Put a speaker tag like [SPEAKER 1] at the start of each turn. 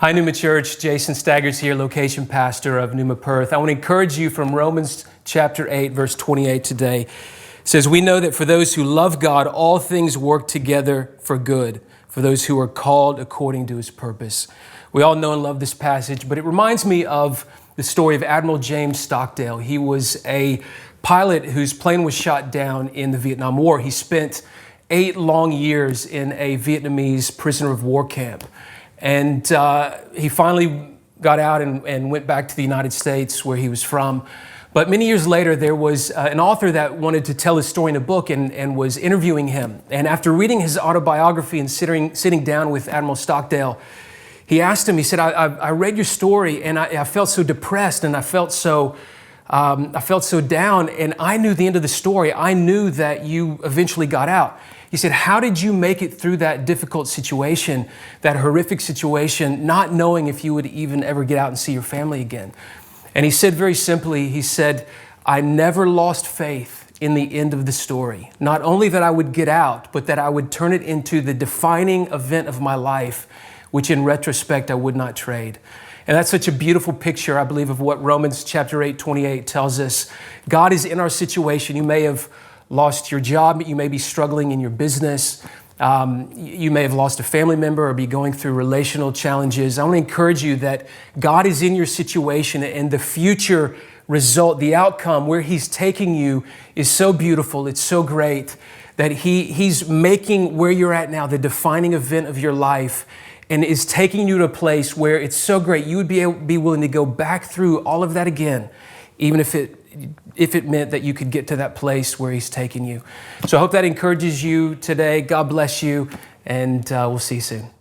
[SPEAKER 1] Hi, Neuma Church. Jason Staggers here, location pastor of Neuma, Perth. I want to encourage you from Romans chapter 8, verse 28 today. It says, "We know that for those who love God, all things work together for good, for those who are called according to his purpose." We all know and love this passage, but it reminds me of the story of Admiral James Stockdale. He was a pilot whose plane was shot down in the Vietnam War. He spent 8 long years in a Vietnamese prisoner of war camp. And he finally got out and went back to the United States where he was from. But many years later, there was an author that wanted to tell his story in a book and was interviewing him. And after reading his autobiography and sitting down with Admiral Stockdale, he asked him, he said, I read your story and I felt so depressed and I felt so down, and I knew the end of the story. I knew that you eventually got out. He said, how did you make it through that difficult situation, that horrific situation, not knowing if you would even ever get out and see your family again? And he said very simply, he said, I never lost faith in the end of the story. Not only that I would get out, but that I would turn it into the defining event of my life, which in retrospect I would not trade. And that's such a beautiful picture, I believe, of what Romans chapter 8, 28 tells us. God is in our situation. You may have lost your job. You may be struggling in your business. You may have lost a family member or be going through relational challenges. I want to encourage you that God is in your situation, and the future result, the outcome, where he's taking you is so beautiful. It's so great that he's making where you're at now the defining event of your life, and is taking you to a place where it's so great you would be willing to go back through all of that again, even if it meant that you could get to that place where he's taking you. So I hope that encourages you today. God bless you, and we'll see you soon.